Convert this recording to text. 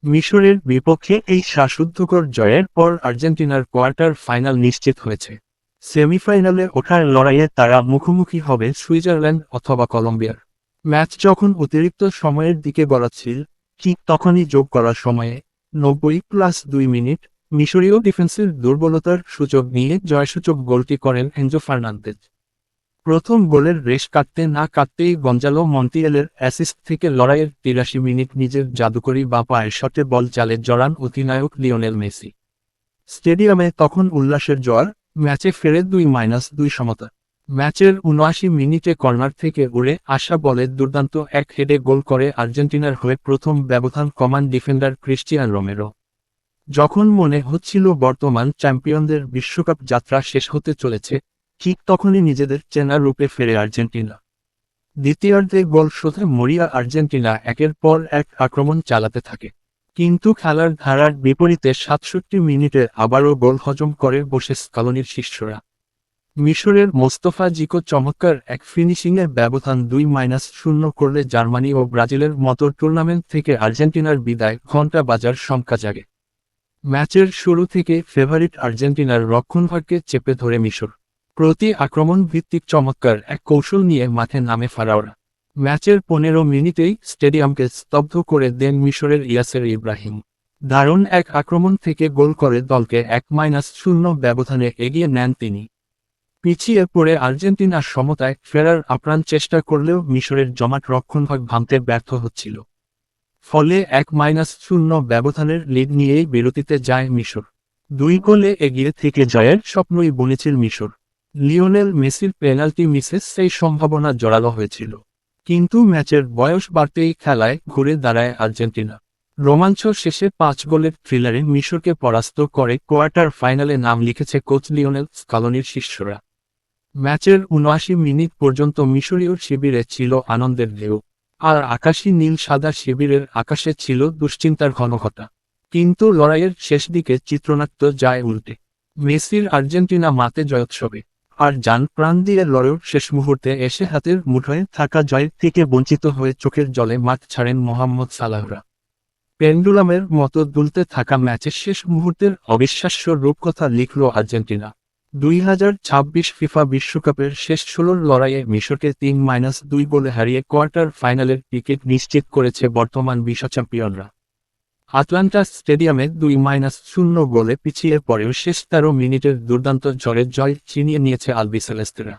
মিশরের বিপক্ষে এই শ্বাসরুদ্ধকর জয়ের পর আর্জেন্টিনার কোয়ার্টার ফাইনাল নিশ্চিত হয়েছে। সেমিফাইনালে ওঠার লড়াইয়ে তারা মুখোমুখি হবে সুইজারল্যান্ড অথবা কলম্বিয়ার। ম্যাচ যখন অতিরিক্ত সময়ের দিকে গড়াচ্ছিল, ঠিক তখনই যোগ করার সময়ে 90+2 মিনিট মিশরীয় ডিফেন্সের দুর্বলতার সুযোগ নিয়ে জয়সূচক গোলটি করেন এনজো ফার্নান্দেজ। প্রথম গোলের রেশ কাটতে না কাটতেই গঞ্জালো মন্টিয়েলের অ্যাসিস্ট থেকে লড়াইয়ের ৮৩ মিনিট নিজের জাদুকরী বা পায়ের শটে বল জালে জড়ান অধিনায়ক লিওনেল মেসি। স্টেডিয়ামে তখন উল্লাসের জোয়ার, ম্যাচে ফেরে 2-2 সমতা। ম্যাচের ৭৯ মিনিটে কর্নার থেকে উড়ে আসা বলে দুর্দান্ত এক হেডে গোল করে আর্জেন্টিনার হয়ে প্রথম ব্যবধান কমান ডিফেন্ডার ক্রিস্টিয়ান রোমেরো। যখন মনে হচ্ছিল বর্তমান চ্যাম্পিয়নদের বিশ্বকাপ যাত্রা শেষ হতে চলেছে, ঠিক তখনই নিজেদের চেনা রূপে ফেরে আর্জেন্টিনা। দ্বিতীয়ার্ধে গোল শোধে মরিয়া আর্জেন্টিনা একের পর এক আক্রমণ চালাতে থাকে, কিন্তু খেলার ধারার বিপরীতে ৬৭ মিনিটে আবারও গোল হজম করে বসে স্কালোনির শিষ্যরা। মিশরের মোস্তফা জিকো চমৎকার এক ফিনিশিংয়ে ব্যবধান 2-0 করলে জার্মানি ও ব্রাজিলের মতো টুর্নামেন্ট থেকে আর্জেন্টিনার বিদায় ঘণ্টা বাজার শঙ্কা জাগে। ম্যাচের শুরু থেকে ফেভারিট আর্জেন্টিনার রক্ষণভাগকে চেপে ধরে মিশর। প্রতি আক্রমণ ভিত্তিক চমৎকার এক কৌশল নিয়ে মাঠে নামে ফারাওরা। ম্যাচের ১৫ মিনিটেই স্টেডিয়ামকে স্তব্ধ করে দেন মিশরের ইয়াসের ইব্রাহিম। দারুণ এক আক্রমণ থেকে গোল করে দলকে ১-০ ব্যবধানে এগিয়ে নেন তিনি। পিছিয়ে পড়ে আর্জেন্টিনা সমতায় ফেরার আপ্রাণ চেষ্টা করলেও মিশরের জমাট রক্ষণভাগ ভাঙতে ব্যর্থ হচ্ছিল। ফলে ১-০ ব্যবধানের লিড নিয়েই বিরতিতে যায় মিশর। ২ গোলে এগিয়ে থেকে জয়ের স্বপ্নই বুনেছিল মিশর। লিওনেল মেসির পেনাল্টি মিসে সেই সম্ভাবনা জোরালো হয়েছিল, কিন্তু ম্যাচের বয়স বাড়তেই খেলায় ঘুরে দাঁড়ায় আর্জেন্টিনা। রোমাঞ্চ শেষে ৫ গোলের থ্রিলারে মিশরকে পরাস্ত করে কোয়ার্টার ফাইনালে নাম লিখেছে কোচ লিওনেল স্কালোনির শিষ্যরা। ম্যাচের ৭৯ মিনিট পর্যন্ত মিশরীয় শিবিরে ছিল আনন্দের ঢেউ, আর আকাশী নীল সাদা শিবিরের আকাশে ছিল দুশ্চিন্তার ঘনঘটা। কিন্তু লড়াইয়ের শেষ দিকে চিত্রনাট্য যায় উল্টে। মেসির আর্জেন্টিনা মাতে জয়োৎসবে, আর জান প্রাণ দিয়ে লড়েও শেষ মুহূর্তে এসে হাতের মুঠোয় থাকা জয়ের থেকে বঞ্চিত হয়ে চোখের জলে মাঠ ছাড়েন মোহাম্মদ সালাহরা। পেন্ডুলামের মতো দুলতে থাকা ম্যাচের শেষ মুহূর্তের অবিশ্বাস্য রূপকথা লিখল আর্জেন্টিনা। ২০২৬ ফিফা বিশ্বকাপের শেষ ১৬ লড়াইয়ে মিশরকে ৩-২ গোলে হারিয়ে কোয়ার্টার ফাইনালের টিকিট নিশ্চিত করেছে বর্তমান বিশ্ব চ্যাম্পিয়নরা। আটলান্টা স্টেডিয়ামে ২-০ গোলে পিছিয়ে পড়েও শেষ ১৩ মিনিটের দুর্দান্ত ঝড়ে জয় ছিনিয়ে নিয়েছে আলবিসেলেস্তেরা।